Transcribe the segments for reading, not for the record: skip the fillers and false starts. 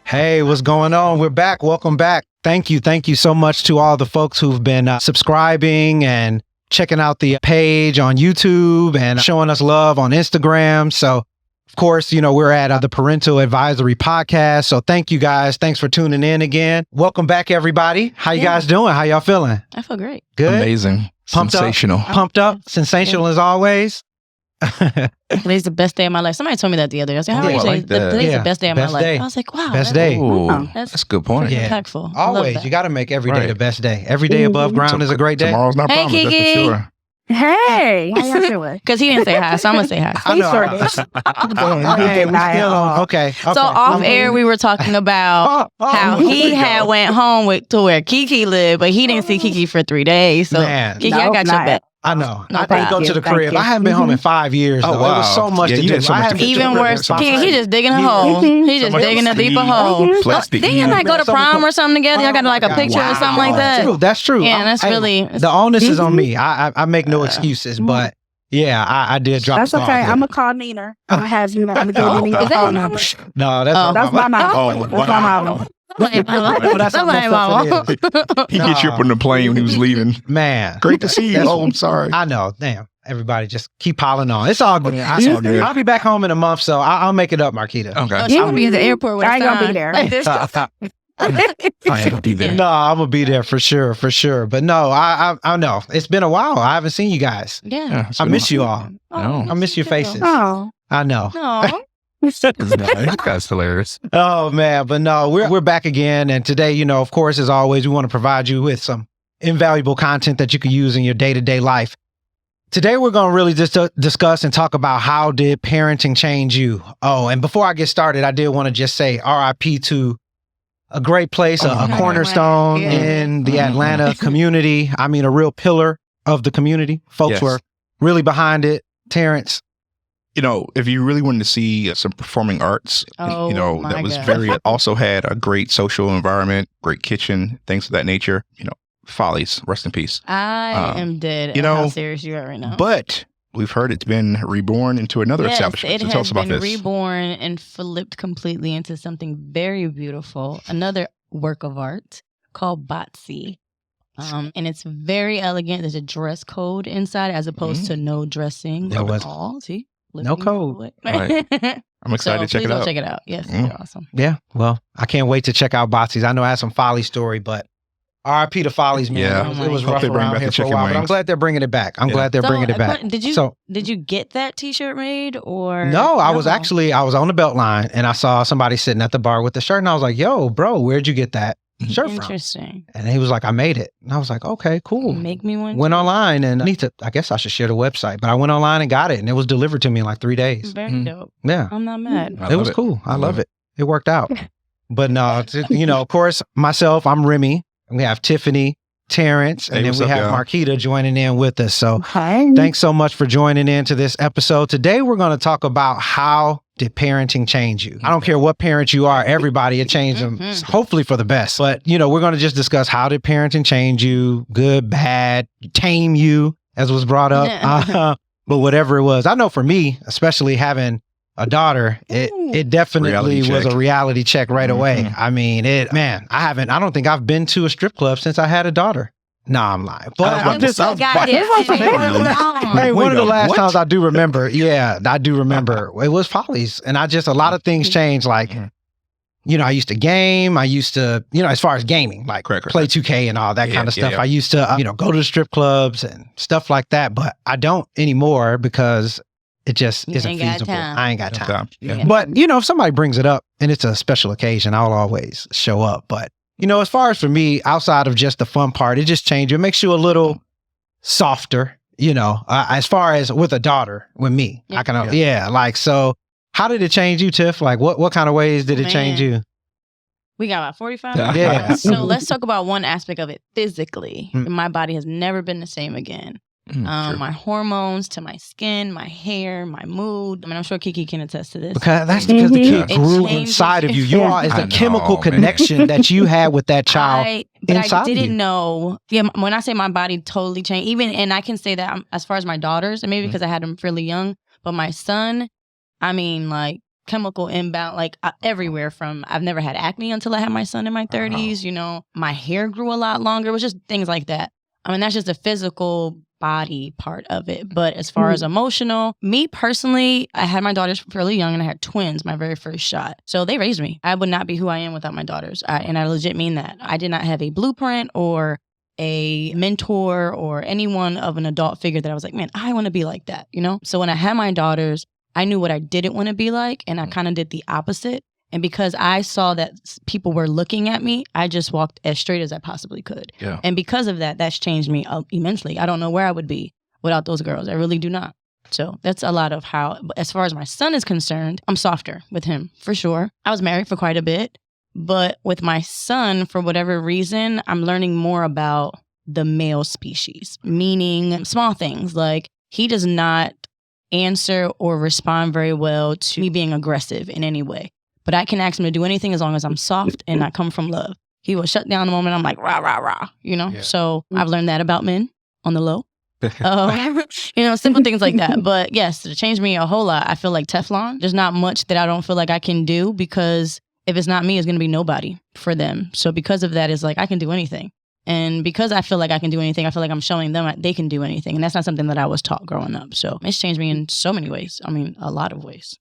Hey, what's going on? We're back. Welcome back. Thank you. Thank you so much to all the folks who've been subscribing and checking out the page on YouTube and showing us love on Instagram. So, of course, we're at the Parental Advisory Podcast. So thank you guys. Thanks for tuning in again. Welcome back, everybody. How you guys doing? How y'all feeling? I feel great. Good. Amazing. Sensational. Pumped up. Sensational as always. Today's the best day of my life. Somebody told me that the other day. I was like, how are you saying today's the best day of my life? I was like, wow. Best day. Ooh, that's a good point. Impactful. Always. You got to make every day the best day. Every day above ground is a great day. Tomorrow's not promised, Kiki. that's for sure. Hey, how y'all doing? Because he didn't say hi, so I'm going to say hi. I know. Hey, we still on. Okay. So off air, we were talking about how he had went home to where Kiki lived, but he didn't see Kiki for 3 days. So Kiki, I got your back. I know. No, I had to go to the crib. I haven't been home in 5 years. Though. Wow. It was so much to do. Even worse, he just digging a hole. He just digging a deeper hole. Didn't you like go to prom or something together? Y'all got like a picture or something like that? That's true. Yeah, that's really... The onus is on me. I make no excuses, but yeah, I did drop That's the ball. okay. I'm going to call Nina. I'm going to have you. I'm going to give you the phone number. No, that's my mom. That's my mom. That's my mama. He hit you up on the plane when he was leaving. Man. Great to see you. Oh, I'm sorry. I know. Damn. Everybody just keep piling on. It's all good. It's all good. I'll be back home in a month, so I'll make it up, Marquita. Okay. She's going to be at the airport with I ain't going to be there. Like this. I ain't gonna be there. No, I'm gonna be there for sure. But no, I know it's been a while. I haven't seen you guys. Yeah. I miss you all. No. I miss your faces. Oh. I know. No. That guy's hilarious. Oh man, but no, we're back again, and today, of course, as always, we want to provide you with some invaluable content that you can use in your day-to-day life. Today, we're going to really just discuss and talk about how did parenting change you. Oh, and before I get started, I did want to just say RIP to a great place, a cornerstone in the Atlanta community. I mean, a real pillar of the community. Folks were really behind it. Terrence. If you really wanted to see some performing arts, that was also had a great social environment, great kitchen, things of that nature. Follies, rest in peace. I am dead. How serious you are right now. But we've heard it's been reborn into another establishment. So tell us about this. It has been reborn and flipped completely into something very beautiful. Another work of art called Botsy. And it's very elegant. There's a dress code inside as opposed to no dressing at all. See? No code. Right. I'm excited to check it out. Check it out. Yes, they're awesome. Yeah, well, I can't wait to check out Botsy's. I know I had some Folly story, but RIP to Follies, man. Yeah. It was rough around here for a while, but I'm glad they're bringing it back. I'm glad they're bringing it back. Did you get that T-shirt made or? No, I was on the Beltline and I saw somebody sitting at the bar with the shirt and I was like, yo, bro, where'd you get that shirt from? Interesting. And he was like, I made it. And I was like, okay, cool. Make me one. Went online and I guess I should share the website, but I went online and got it and it was delivered to me in like 3 days. Very dope. Yeah. I'm not mad. It was cool. I love it. It worked out. But no, of course, myself, I'm Remy. We have Tiffany, Terrence, and then we have Marquita joining in with us. So thanks so much for joining in to this episode. Today, we're going to talk about how did parenting change you? I don't care what parent you are, everybody, it changed them, hopefully for the best. But, we're going to just discuss how did parenting change you, good, bad, tame you, as was brought up. But whatever it was, I know for me, especially having a daughter, it definitely was a reality check right away. I mean, I don't think I've been to a strip club since I had a daughter. Nah, I'm lying. But one of the last times I do remember, it was Follies. And a lot of things changed. Like, I used to game. I used to, as far as gaming, like play 2K and all that kind of stuff. I used to, go to the strip clubs and stuff like that. But I don't anymore because it just isn't feasible. I ain't got time. But, if somebody brings it up and it's a special occasion, I'll always show up. But, as far as for me, outside of just the fun part, it just changed. It makes you a little softer, as far as with a daughter, with me. So how did it change you, Tiff? Like what kind of ways did it change you? We got about 45 minutes. Yeah. So let's talk about one aspect of it physically. My body has never been the same again. My hormones to my skin, my hair, my mood. I mean, I'm sure Kiki can attest to this. Because that's because the kid grew inside of you. You are is the chemical connection that you had with that child inside I didn't you. know. Yeah, when I say my body totally changed, and I can say that as far as my daughters, and maybe because I had them fairly young, but my son, I mean, like chemical imbalance, like everywhere from I've never had acne until I had my son in my 30s. You know, my hair grew a lot longer. It was just things like that. I mean, that's just the physical body part of it. But as far as emotional, me personally, I had my daughters fairly young and I had twins my very first shot. So they raised me. I would not be who I am without my daughters. And I legit mean that. I did not have a blueprint or a mentor or anyone of an adult figure that I was like, man, I want to be like that, you know? So when I had my daughters, I knew what I didn't want to be like, and I kind of did the opposite. And because I saw that people were looking at me, I just walked as straight as I possibly could. Yeah. And because of that, that's changed me immensely. I don't know where I would be without those girls. I really do not. So that's a lot of how, as far as my son is concerned, I'm softer with him, for sure. I was married for quite a bit. But with my son, for whatever reason, I'm learning more about the male species, meaning small things like he does not answer or respond very well to me being aggressive in any way. But I can ask him to do anything as long as I'm soft and I come from love. He will shut down the moment I'm like, rah, rah, rah, you know? Yeah. So I've learned that about men on the low. You know, simple things like that. But yes, it changed me a whole lot. I feel like Teflon. There's not much that I don't feel like I can do because if it's not me, it's going to be nobody for them. So because of that, it's like I can do anything. And because I feel like I can do anything, I feel like I'm showing them they can do anything. And that's not something that I was taught growing up. So it's changed me in so many ways. I mean, a lot of ways.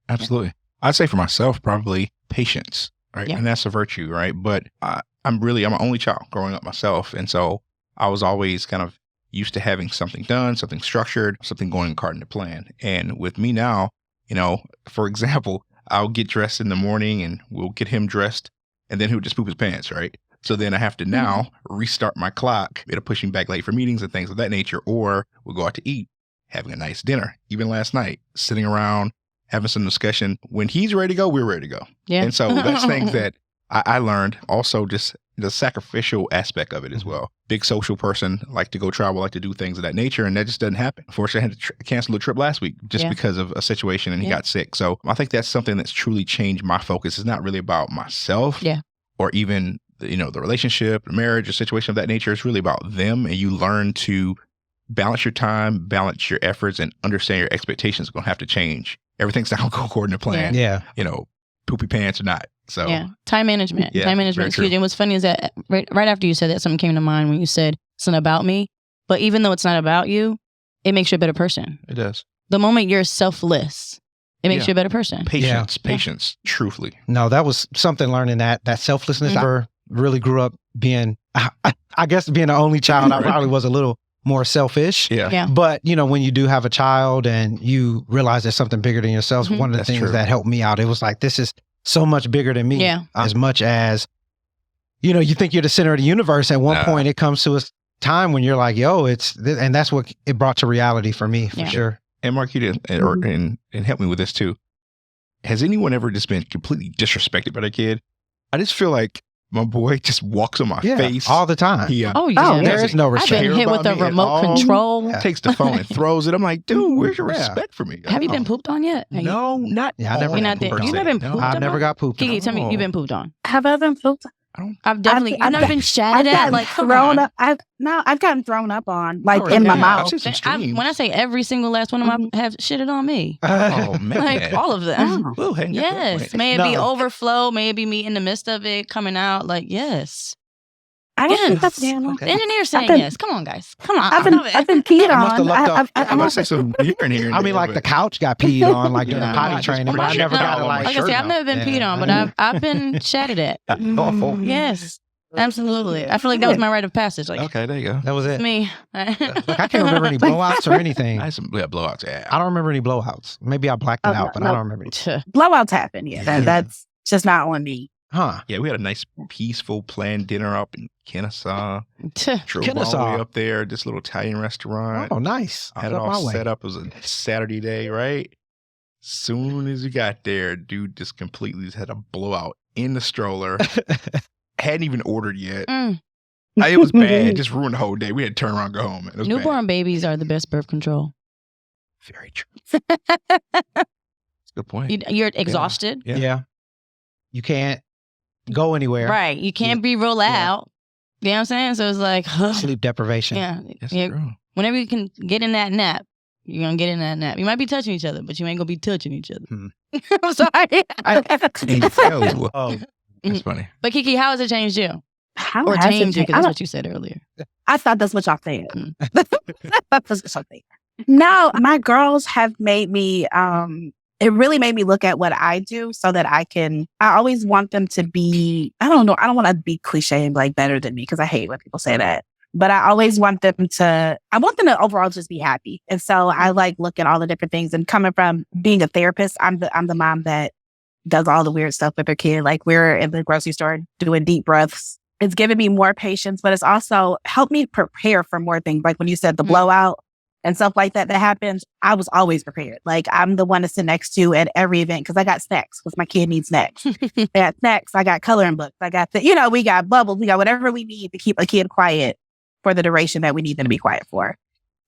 Absolutely. Yeah. I'd say for myself, probably patience, right? Yeah. And that's a virtue, right? But I'm an only child growing up myself. And so I was always kind of used to having something done, something structured, something going according to plan. And with me now, you know, for example, I'll get dressed in the morning and we'll get him dressed and then he'll just poop his pants, right? So then I have to now restart my clock, either pushing back late for meetings and things of that nature, or we'll go out to eat, having a nice dinner. Even last night, sitting around, having some discussion. When he's ready to go, we're ready to go. Yeah. And so that's things that I learned. Also, just the sacrificial aspect of it as well. Big social person, like to go travel, like to do things of that nature, and that just doesn't happen. Unfortunately, I had to cancel a trip last week just because of a situation, and he got sick. So I think that's something that's truly changed my focus. It's not really about myself or even the relationship, the marriage, or situation of that nature. It's really about them, and you learn to balance your time, balance your efforts, and understand your expectations are going to have to change. Everything's not going to go according to plan. Yeah. Poopy pants or not. So time management. Time management is huge. And what's funny is that right after you said that, something came to mind when you said it's not about me. But even though it's not about you, it makes you a better person. It does. The moment you're selfless, it makes you a better person. Patience, truthfully. No, that was something learning that selflessness. I really grew up being, I guess being an only child, I probably was a little more selfish. Yeah. But, when you do have a child and you realize there's something bigger than yourself, one of the things that helped me out, it was like, this is so much bigger than me. Yeah. As much as, you think you're the center of the universe. At one point, it comes to a time when you're like, yo, and that's what it brought to reality for me, for sure. And Marquita, and help me with this too. Has anyone ever just been completely disrespected by their kid? I just feel like my boy just walks on my face all the time. There is no respect. I've been hit with a remote control. Takes the phone and throws it. I'm like, dude, where's your respect for me? Have you been pooped on yet? No, not. I never. You've never been pooped on? I never got pooped on. Kiki, tell me you've been pooped on. Have I been pooped on? I've definitely. I've never been shattered at. Like thrown up. I've gotten thrown up on, like in my mouth. When I say every single last one of them have shitted on me. Oh man, like all of them. Yes, may it be overflow, may it be me in the midst of it coming out. Like yes. I didn't think The engineer's saying yes. Come on, guys. Come on. I've been peed on. I'm gonna say some urine here. I mean, like the couch got peed on, like during potty training, but I never got it. Like I say, I've never been peed on, but I've been chatted at. Yes, absolutely. I feel like that was my rite of passage. Like, okay, there you go. That was it. Me. I can't remember any blowouts or anything. I had some blowouts. Yeah, I don't remember any blowouts. Maybe I blacked it out, but I don't remember any. Blowouts happen. Yeah, that's just not on me. Huh. Yeah, we had a nice, peaceful, planned dinner up in Kennesaw. Drove all the way up there, this little Italian restaurant. Oh, nice. Had it all set up. It was a Saturday day, right? Soon as we got there, dude just completely just had a blowout in the stroller. Hadn't even ordered yet. It was bad. Just ruined the whole day. We had to turn around and go home. Newborn babies are the best birth control. Very true. That's a good point. You're exhausted. Yeah. You can't go anywhere. Right. You can't be real loud. You know what I'm saying? So it's like... sleep deprivation. Yeah. Whenever you can get in that nap, You're going to get in that nap. You might be touching each other, but you ain't going to be touching each other. I'm sorry. Invaluable. Oh, that's funny. But Kiki, how has it changed you? How or tamed you, because that's what you said earlier. I thought that's what y'all said. That's something. No, my girls have made me, it really made me look at what I do so that I always want them to be, I don't know, I don't want to be cliche and like better than me because I hate when people say that. But I always want them to overall just be happy. And so I like look at all the different things, and coming from being a therapist, I'm the mom that does all the weird stuff with her kid. Like we're in the grocery store doing deep breaths. It's given me more patience, but it's also helped me prepare for more things. Like when you said the blowout and stuff like that happens, I was always prepared. Like I'm the one to sit next to at every event because I got snacks because my kid needs snacks. I got snacks. I got coloring books. I got we got bubbles. We got whatever we need to keep a kid quiet for the duration that we need them to be quiet for.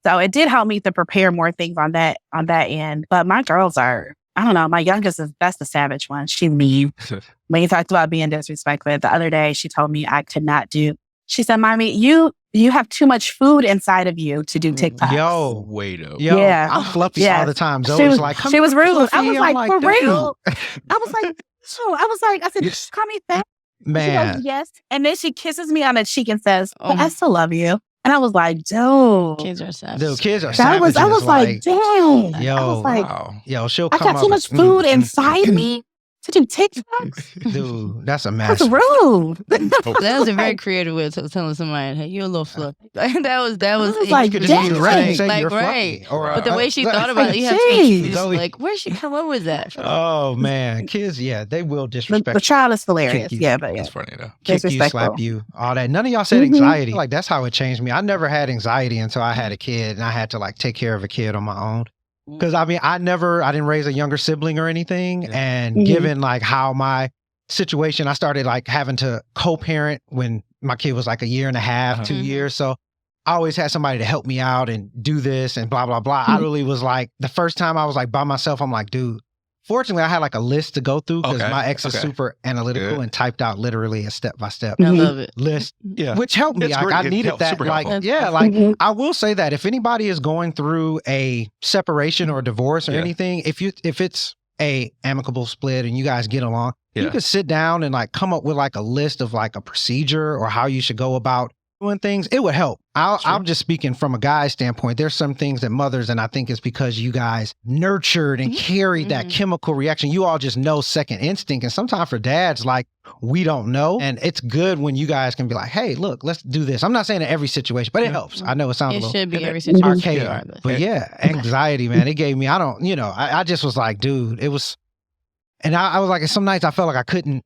So it did help me to prepare more things on that end. But my girls are, I don't know, my youngest that's the savage one. She leaves. When you talked about being disrespectful, the other day she told me I could not do. She said, "Mommy, you have too much food inside of you to do TikToks." Yo, wait up. Yo, yeah. I'm fluffy all the time. Zoe she was like, she was rude. Fluffy. I was like, for real? Dude. I said, "Call me fat." Man. She goes, "Yes." And then she kisses me on the cheek and says, "I still love you." And I was like, "Dude, kids are savage." Dude, kids are savages. I was like, "Damn." Yo, I was like, wow. Yo, she'll I come got too much food inside me to do TikToks. Dude, that's a That's mess. rude. That was a very creative way of telling somebody, "Hey, you're a little fluffy." Like, that was like, You could just be right and say like you're right. fluffy. Or, But the way she thought about it, you have Jeez. to like, where was that from? Oh man, kids, yeah, they will disrespect. The child is hilarious. Kick you. Yeah, but yeah. That's funny though. Kick you, slap you, all that. None of y'all said anxiety. Like that's how it changed me. I never had anxiety until I had a kid, and I had to like take care of a kid on my own. Because I mean, I didn't raise a younger sibling or anything, and given like how my situation, I started like having to co-parent when my kid was like a year and a half, 2 years. So I always had somebody to help me out and do this and blah, blah, blah. I really was like, the first time I was like by myself, I'm like, dude, fortunately I had like a list to go through because my ex is super analytical and typed out literally a step-by-step I love it. list, which helped me. Like, I needed that. Like, I will say that if anybody is going through a separation or divorce or anything, if it's a amicable split and you guys get along, you could sit down and like come up with like a list of like a procedure or how you should go about doing things. It would help. I'm just speaking from a guy's standpoint. There's some things that mothers, and I think it's because you guys nurtured and carried that chemical reaction. You all just know second instinct. And sometimes for dads, like we don't know. And it's good when you guys can be like, hey, look, let's do this. I'm not saying in every situation, but it helps. I know it sounds a little should be every situation. archaic, but yeah, anxiety, man. It gave me, I just was like, dude, it was. And I was like, some nights I felt like I couldn't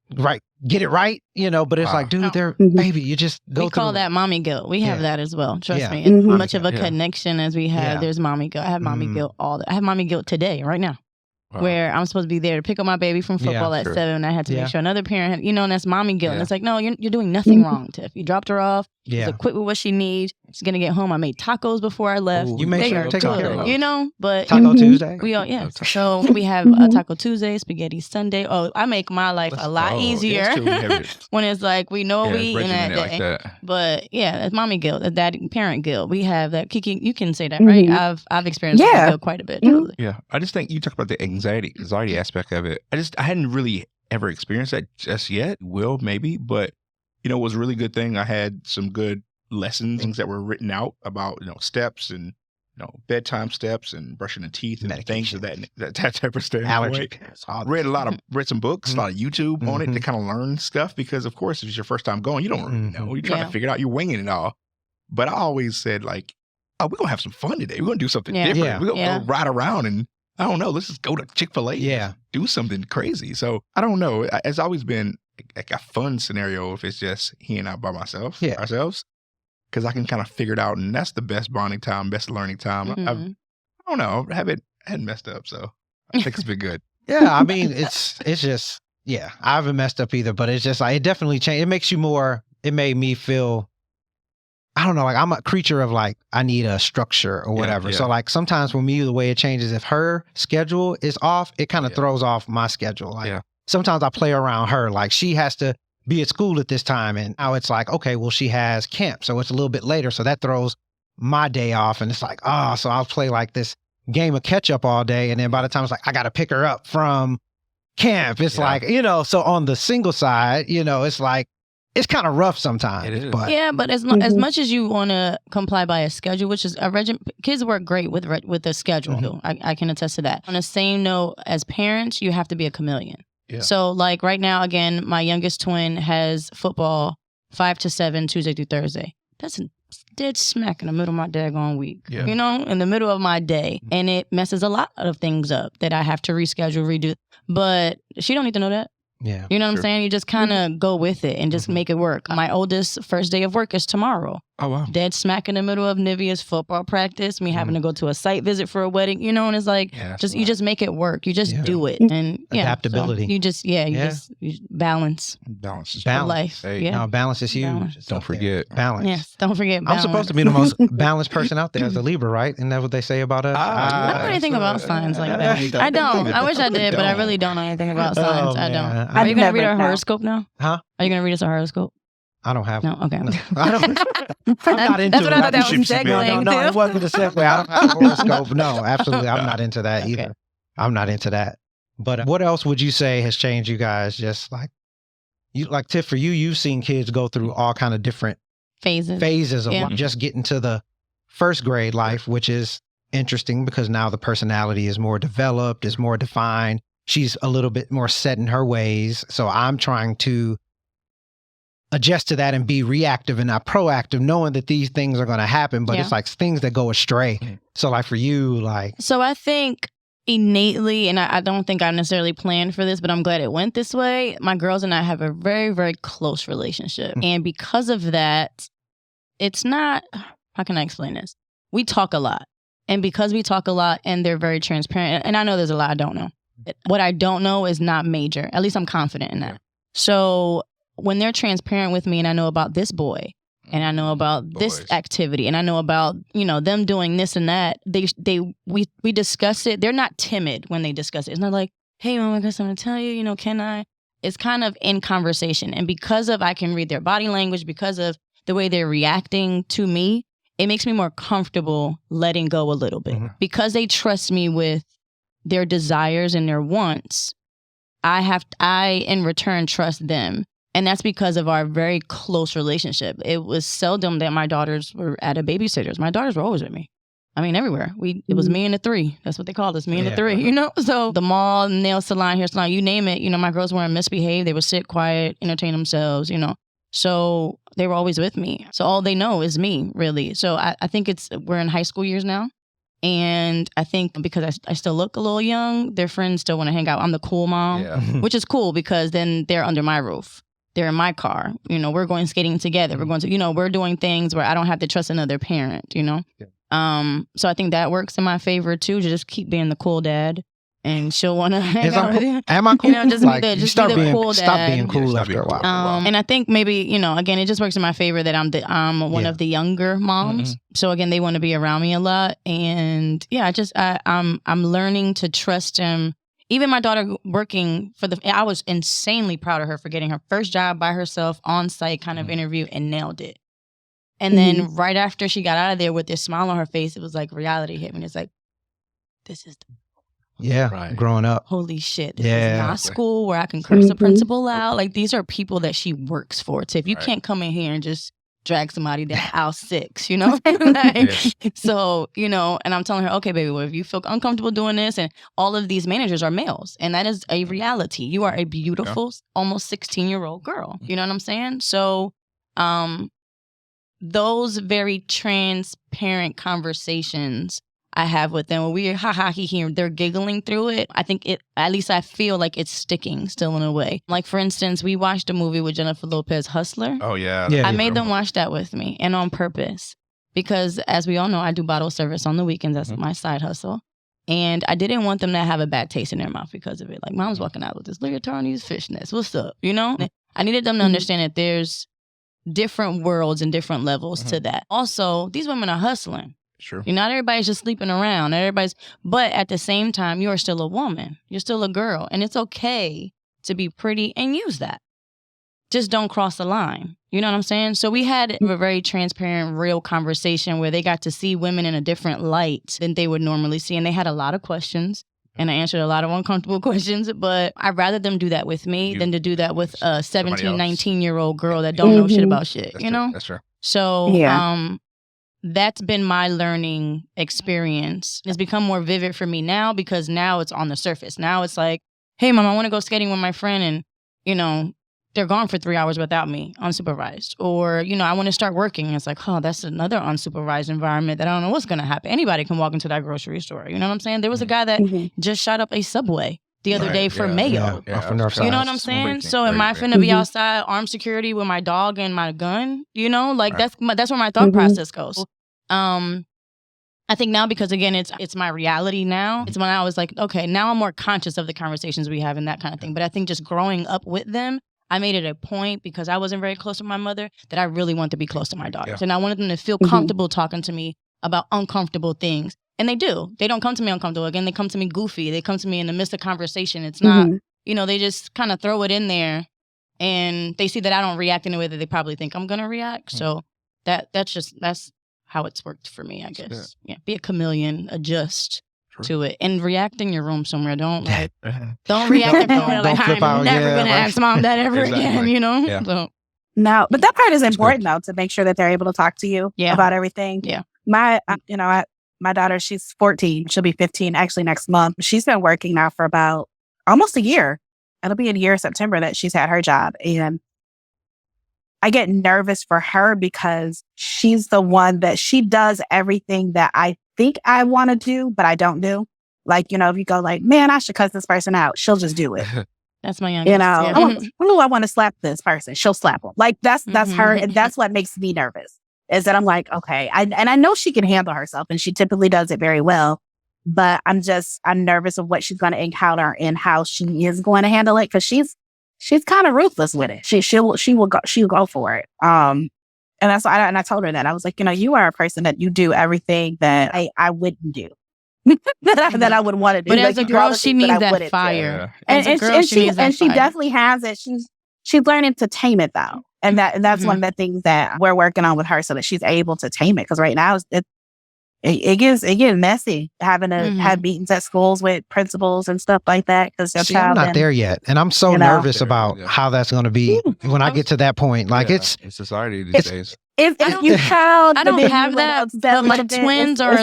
get it right, but it's like, dude, baby, you just go through. We call that mommy guilt. We have that as well. Trust me. As much of a connection as we have, there's mommy guilt. I have mommy guilt I have mommy guilt today, right now. Where I'm supposed to be there to pick up my baby from football at 7, and I had to make sure another parent, and that's mommy guilt. And it's like, no, you're doing nothing wrong, Tiff. You dropped her off. She's equipped with what she needs. She's gonna get home. I made tacos before I left. Ooh, you made sure to take care of her. But Taco Tuesday. We all So we have a Taco Tuesday, Spaghetti Sunday. Oh, I make my life a lot easier when it's like we know we in that day. Like but yeah, that's mommy guilt. That's daddy parent guilt. We have that. Kiki, you can say that, right? I've experienced that guilt quite a bit. Yeah, I just think you talk about the anxiety aspect of it. I hadn't really ever experienced that just yet. Will maybe, but it was a really good thing. I had some good lessons, things that were written out about steps and bedtime steps and brushing the teeth and things of that type of stuff. Allergic. Read some books, a lot of YouTube on it to kind of learn stuff because of course if it's your first time going, you don't really know. You're trying to figure it out. You're winging it all. But I always said like, oh, we're gonna have some fun today. We're gonna do something different. We're gonna go ride around and I don't know. Let's just go to Chick-fil-A. Yeah. Do something crazy. So I don't know. It's always been like a fun scenario if it's just he and I by ourselves. Because I can kind of figure it out. And that's the best bonding time, best learning time. I don't know. I hadn't messed up. So I think it's been good. Yeah. I mean, it's just, I haven't messed up either. But it's just like, it definitely changed. It makes you more, it made me feel, I don't know, like I'm a creature of like, I need a structure or whatever. So like sometimes for me, the way it changes, if her schedule is off, it kind of throws off my schedule. Like sometimes I play around her, like she has to be at school at this time. And now it's like, okay, well, she has camp. So it's a little bit later. So that throws my day off. And it's like, so I'll play like this game of catch up all day. And then by the time it's like, I got to pick her up from camp, it's like, so on the single side, it's like, it's kind of rough sometimes. It is. But as much as you want to comply by a schedule, which is a kids work great with the schedule. I can attest to that. On the same note, as parents, you have to be a chameleon. Yeah. So like right now, again, my youngest twin has football 5 to 7 Tuesday through Thursday. That's dead smack in the middle of my daggone week. Yeah. In the middle of my day, and it messes a lot of things up that I have to reschedule, redo. But she don't need to know that. Yeah. You know what I'm saying? You just kind of go with it and just make it work. My oldest first day of work is tomorrow. Oh, wow. Dead smack in the middle of Nivea's football practice, me having to go to a site visit for a wedding, and it's like, you just make it work. You just do it. And adaptability. So you just balance. Balance is life. Hey, no, balance is huge. Balance. Don't forget. Balance. Yes, don't forget balance. I'm supposed to be the most balanced person out there as a Libra, right? Isn't that what they say about us? I don't know anything about signs like that. I don't. I wish I did, but I really don't know anything about signs. I don't. Are you going to read our horoscope now? Huh? Are you going to read us a horoscope? I don't have No, okay. No, I don't. I'm not into That's what I thought that was No, it wasn't a segue. I don't have a horoscope. No, absolutely. I'm not into that either. Okay. I'm not into that. But what else would you say has changed you guys? Just like Tiff, for you've seen kids go through all kind of different phases of just getting to the first grade life, which is interesting because now the personality is more developed, is more defined. She's a little bit more set in her ways. So I'm trying to adjust to that and be reactive and not proactive, knowing that these things are going to happen, but it's like things that go astray. So like for you, So I think innately, and I don't think I necessarily planned for this, but I'm glad it went this way. My girls and I have a very, very close relationship. And because of that, it's not, how can I explain this? We talk a lot. And because we talk a lot and they're very transparent, and I know there's a lot I don't know. What I don't know is not major. At least I'm confident in that. So when they're transparent with me and I know about this boy and I know about this activity and I know about, them doing this and that, we discuss it. They're not timid when they discuss it. It's not like, hey, Mom, I got something to tell you, can I? It's kind of in conversation. And because of I can read their body language, because of the way they're reacting to me, it makes me more comfortable letting go a little bit. Because they trust me with their desires and their wants, I in return trust them. And that's because of our very close relationship. It was seldom that my daughters were at a babysitter's. My daughters were always with me. I mean, everywhere. It was me and the three. That's what they called us, me and the three, So the mall, nail salon, hair salon, you name it. My girls weren't misbehaved. They would sit quiet, entertain themselves, So they were always with me. So all they know is me, really. So I think we're in high school years now. And I think because I still look a little young, their friends still want to hang out. I'm the cool mom, which is cool because then they're under my roof. They're in my car. We're going skating together. We're going to, we're doing things where I don't have to trust another parent, So I think that works in my favor too, to just keep being the cool dad. And she'll want to hang out with you. Am I cool? Just be the cool dad. Stop being cool after a while. And I think maybe, again, it just works in my favor that I'm one of the younger moms. So again, they want to be around me a lot. And I'm learning to trust him. Even my daughter working I was insanely proud of her for getting her first job by herself on site kind of interview and nailed it. And then right after she got out of there with this smile on her face, it was like reality hit me. It's like, this is growing up. Holy shit. This is not school where I can curse the principal out. Like these are people that she works for. So if you can't come in here and just drag somebody down aisle 6, So, and I'm telling her, okay, baby, well, if you feel uncomfortable doing this, and all of these managers are males, and that is a reality. You are a beautiful, almost 16-year-old girl. You know what I'm saying? So, those very transparent conversations I have with them, when we're he, they're giggling through it. I think at least I feel like it's sticking still in a way. Like, for instance, we watched a movie with Jennifer Lopez, Hustler. Oh, yeah. I made them watch that with me, and on purpose. Because as we all know, I do bottle service on the weekends. That's my side hustle. And I didn't want them to have a bad taste in their mouth because of it. Like, Mom's walking out with this leotard and these fishnets. What's up? I needed them to understand that there's different worlds and different levels to that. Also, these women are hustling. Sure. Not everybody's just sleeping around. But at the same time, you are still a woman. You're still a girl. And it's okay to be pretty and use that. just don't cross the line. You know what I'm saying? So we had a very transparent, real conversation where they got to see women in a different light than they would normally see. And they had a lot of questions. And I answered a lot of uncomfortable questions, but I'd rather them do that with me than to do that with a 17, 19-year-old girl that don't know shit about shit, That's you know? That's true. So that's been my learning experience. It's become more vivid for me now because now it's on the surface. Now it's like, hey, Mom, I want to go skating with my friend and, you know, they're gone for 3 hours without me, unsupervised. Or, you know, I want to start working. It's like, oh, that's another unsupervised environment that I don't know what's going to happen. Anybody can walk into that grocery store. You know what I'm saying? There was a guy that just shot up a Subway the other day for mayo. Off the north side. You know what I'm saying? So am I finna be outside armed security with my dog and my gun? You know, like that's where my thought process goes. I think now because again, it's my reality now. It's when I was like, okay, now I'm more conscious of the conversations we have and that kind of thing. But I think just growing up with them, I made it a point because I wasn't very close to my mother that I really want to be close to my daughters. And I wanted them to feel comfortable talking to me about uncomfortable things. And they do. They don't come to me uncomfortable. Again, they come to me goofy. They come to me in the midst of conversation. It's not, you know, they just kind of throw it in there and they see that I don't react in a way that they probably think I'm going to react. So that's how it's worked for me, I guess. Yeah. Be a chameleon, adjust to it, and react in your room somewhere. Don't react in front like I'm never gonna ask Mom that ever again. You know. Yeah. So. No, but that part is important though, to make sure that they're able to talk to you about everything. Yeah. My daughter, she's 14. She'll be 15 actually next month. She's been working now for about almost a year. It'll be a year September that she's had her job, and I get nervous for her because she's the one that she does everything that I think I want to do, but I don't do. Like, you know, if you go like, man, I should cuss this person out, she'll just do it. That's my youngest. You know, I want to slap this person. She'll slap him. Like that's her. And that's what makes me nervous is that I'm like, okay. I know she can handle herself and she typically does it very well, but I'm nervous of what she's going to encounter and how she is going to handle it. Cause she's kind of ruthless with it. She'll go for it. And that's why I told her that. I was like, you know, you are a person that you do everything that I wouldn't do. that I would want to do. But as a girl, she needs that fire. And she definitely has it. She's learning to tame it though. And that's one of the things that we're working on with her so that she's able to tame it. Because right now it gets messy having to have meetings at schools with principals and stuff like that. Because I'm not there yet, and I'm so nervous about how that's going to be when I get to that point. Like it's in society these days. If you child, I don't have that. But my twins are.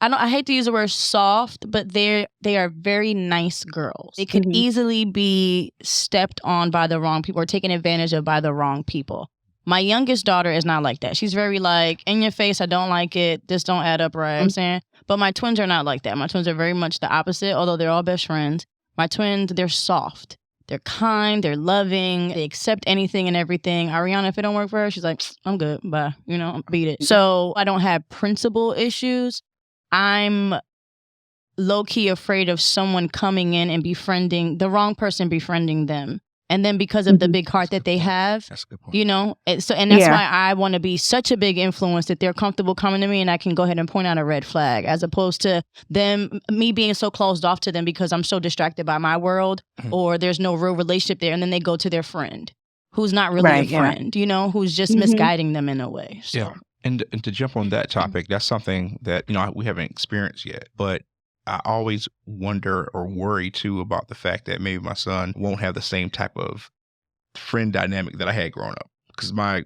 I hate to use the word soft, but they are very nice girls. They could easily be stepped on by the wrong people or taken advantage of by the wrong people. My youngest daughter is not like that. She's very like, in your face, I don't like it. This don't add up right. I'm saying. But my twins are not like that. My twins are very much the opposite, although they're all best friends. My twins, they're soft. They're kind. They're loving. They accept anything and everything. Ariana, if it don't work for her, she's like, I'm good. Bye. You know, beat it. So I don't have principal issues. I'm low-key afraid of someone coming in and befriending, the wrong person befriending them. And then because of the big heart that they have, that's a good point. You know, that's why I want to be such a big influence that they're comfortable coming to me and I can go ahead and point out a red flag, as opposed to me being so closed off to them because I'm so distracted by my world or there's no real relationship there. And then they go to their friend who's not really a friend, you know, who's just misguiding them in a way. So. Yeah. And to jump on that topic, that's something that, you know, we haven't experienced yet, but I always wonder or worry too about the fact that maybe my son won't have the same type of friend dynamic that I had growing up, because my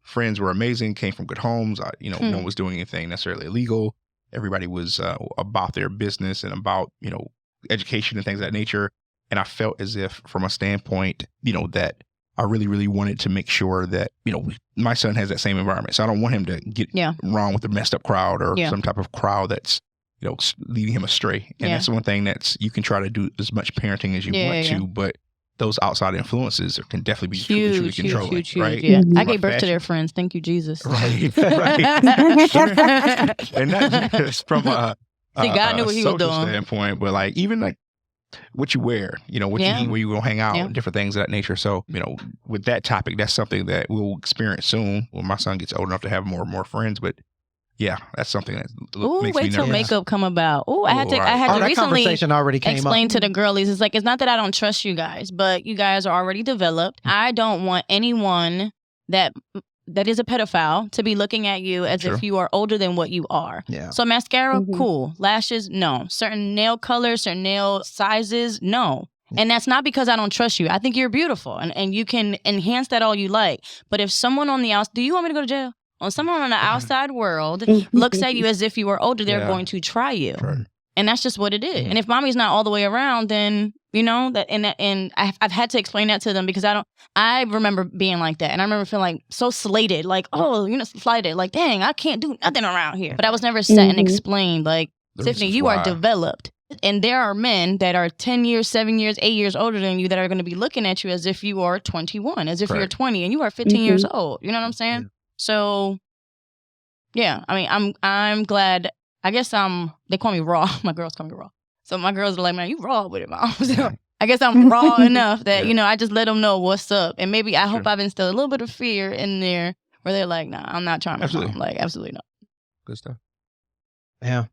friends were amazing, came from good homes. No one was doing anything necessarily illegal. Everybody was about their business and about, you know, education and things of that nature. And I felt as if from a standpoint, you know, that I really, really wanted to make sure that, you know, my son has that same environment. So I don't want him to get wrong with the messed up crowd or some type of crowd that's, you know, leading him astray. And that's one thing you can try to do as much parenting as you want to, but those outside influences can definitely be truly controlling, right? Yeah. I gave birth to their friends. Thank you, Jesus. Right. And not just from a God knew what he was social doing. standpoint, but like even like what you wear, you know, what you eat, where you go hang out, and different things of that nature. So, you know, with that topic, that's something that we'll experience soon when my son gets old enough to have more and more friends. But Yeah, that's something that makes wait me till nervous. makeup come about. I had to that recently conversation already came explain up. to the girlies. It's like, it's not that I don't trust you guys, but you guys are already developed. I don't want anyone that is a pedophile to be looking at you as if you are older than what you are. Yeah. So mascara, cool. Lashes, no. Certain nail colors, certain nail sizes, no. And that's not because I don't trust you. I think you're beautiful and you can enhance that all you like. But if someone on the outside, do you want me to go to jail? When someone on the outside world looks at you as if you were older, they're going to try you. Right. And that's just what it is. And if mommy's not all the way around, then, you know, and I've had to explain that to them because I remember being like that. And I remember feeling like so slated, like, slighted, like, dang, I can't do nothing around here. But I was never set and explained, like, Tiffany, you are developed. And there are men that are 10 years, 7 years, 8 years older than you that are going to be looking at you as if you are 21, as if you're 20 and you are 15 years old. You know what I'm saying? Yeah. So, yeah, I mean, I'm glad. I guess they call me raw. My girls call me raw. So my girls are like, man, you raw with it, mom. So I guess I'm raw enough that, you know, I just let them know what's up. And maybe I hope I've instilled a little bit of fear in there where they're like, nah, I'm not trying to mom. Like, absolutely not. Good stuff. Yeah.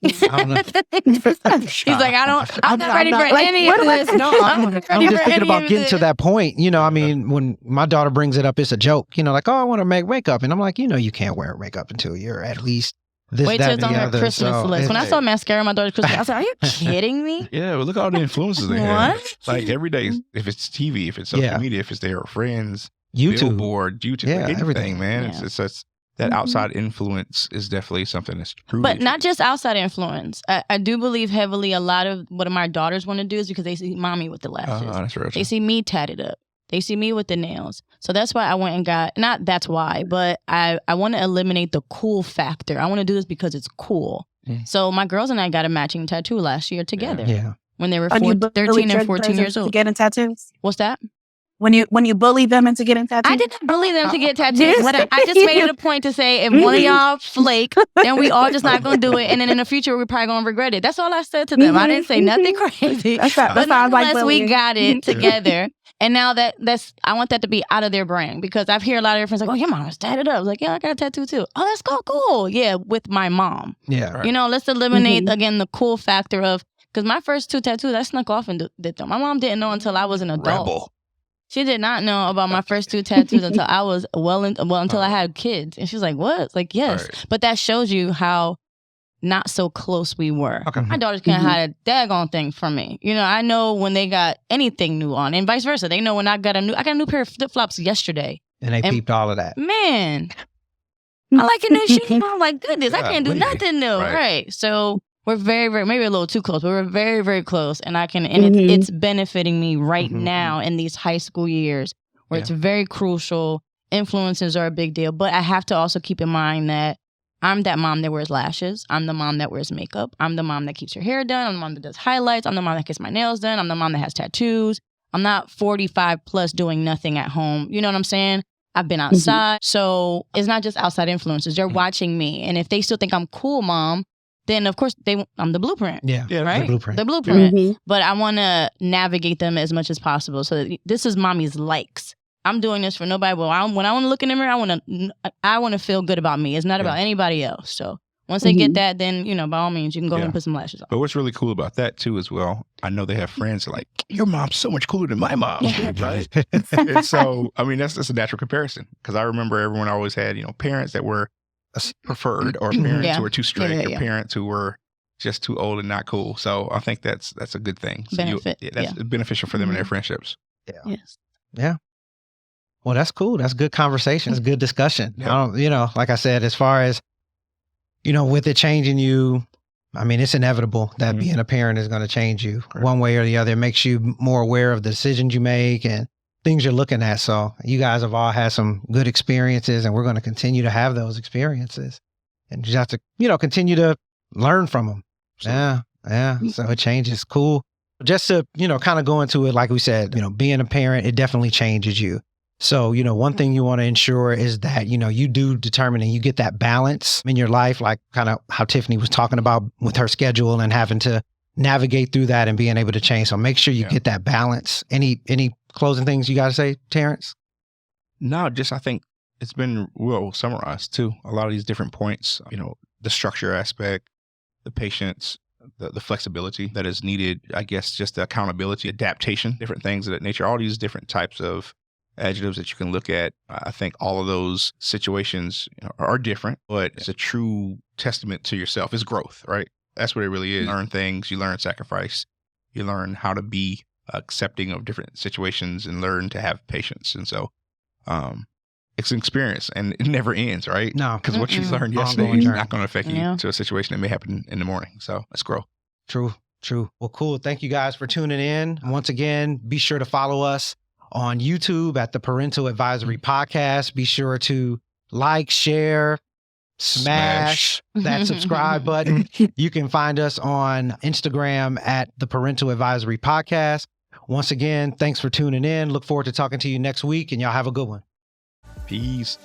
I don't know. He's like, I'm not ready for any of this. No, I'm just thinking about getting to that point. You know, I mean, when my daughter brings it up, it's a joke. You know, like, oh, I want to make makeup. And I'm like, you know, you can't wear makeup until you're at least this, wait till it's on her Christmas list. When I saw mascara on my daughter's Christmas, I was like, are you kidding me? Yeah, well, look at all the influences they have. Like every day, if it's TV, if it's social media, if it's their friends, YouTube, everything, man. Yeah. It's that outside influence is definitely something that's true. But not just outside influence. I do believe heavily a lot of what my daughters want to do is because they see mommy with the lashes. That's real. They see me tatted up. They see me with the nails. So that's why I went and got, not that's why, but I want to eliminate the cool factor. I want to do this because it's cool. So my girls and I got a matching tattoo last year together. Yeah. When they were 13 and 14 years old. To get in tattoos? What's that? When you bully them into getting tattoos? I did not bully them to get tattoos. I just made it a point to say, if one of y'all flake, then we all just not going to do it. And then in the future, we're probably going to regret it. That's all I said to them. I didn't say nothing crazy. But nonetheless, we got it together. And now I want that to be out of their brain because I've heard a lot of their friends like, oh, your mom was tatted up. I was like, yeah, I got a tattoo too. Oh, that's cool. Yeah, with my mom. Yeah. Right. You know, let's eliminate, again, the cool factor of, because my first 2 tattoos, I snuck off and did them. My mom didn't know until I was an adult. Rebel. She did not know about my first 2 tattoos until I was until I had kids. And she was like, what? It's like, yes. Right. But that shows you how not so close we were. Okay. My daughters can't hide a daggone thing from me. You know, I know when they got anything new on and vice versa. They know when I got a new pair of flip-flops yesterday. And they peeped all of that. Man, I like a new shoe. I'm like, goodness, I can't do nothing new. Right. So we're very, very, maybe a little too close, but we're very, very close. And it's benefiting me right now in these high school years where it's very crucial. Influences are a big deal. But I have to also keep in mind that I'm that mom that wears lashes. I'm the mom that wears makeup. I'm the mom that keeps her hair done. I'm the mom that does highlights. I'm the mom that gets my nails done. I'm the mom that has tattoos. I'm not 45 plus doing nothing at home. You know what I'm saying? I've been outside. So it's not just outside influences. They're watching me. And if they still think I'm cool, mom, then of course I'm the blueprint. Yeah. Right? The blueprint. But I want to navigate them as much as possible. So this is mommy's likes. I'm doing this for nobody. But when I want to look in the mirror, I want to feel good about me. It's not about anybody else. So once they get that, then, you know, by all means, you can go ahead and put some lashes on. But what's really cool about that too, as well, I know they have friends that are like, your mom's so much cooler than my mom. Right? And so, I mean, that's a natural comparison. Because I remember everyone always had, you know, parents that were preferred or parents who were too strict or parents who were just too old and not cool. So I think that's a good thing. So that's beneficial for them in their friendships. Yeah. Yes. Yeah. Well, that's cool. That's good conversation. It's good discussion. Yeah. You know, like I said, as far as, you know, with it changing you, I mean, it's inevitable that being a parent is going to change you one way or the other. It makes you more aware of the decisions you make and things you're looking at. So you guys have all had some good experiences and we're going to continue to have those experiences and you just have to, you know, continue to learn from them. Absolutely. Yeah. So it changes. Cool. Just to, you know, kind of go into it, like we said, you know, being a parent, it definitely changes you. So, you know, one thing you want to ensure is that, you know, you do determine and you get that balance in your life, like kind of how Tiffany was talking about with her schedule and having to navigate through that and being able to change. So make sure you get that balance. Any closing things you got to say, Terrence? No, just I think It's been well summarized too. A lot of these different points, the structure aspect, the patience, the flexibility that is needed, I guess, just the accountability, adaptation, different things of that nature, all these different types of adjectives that you can look at. I think all of those situations are different, but it's a true testament to yourself. It's growth, right? That's what it really is. You learn things, you learn sacrifice, you learn how to be accepting of different situations and learn to have patience. And so it's an experience and it never ends, right? No. Because what you learned yesterday is not going to affect you to a situation that may happen in the morning. So let's grow. True. Well, cool. Thank you guys for tuning in. Once again, be sure to follow us on YouTube at the Parental Advisory Podcast. Be sure to like, share, smash that subscribe button. You can find us on Instagram at the Parental Advisory Podcast. Once again, thanks for tuning in. Look forward to talking to you next week, and y'all have a good one. Peace.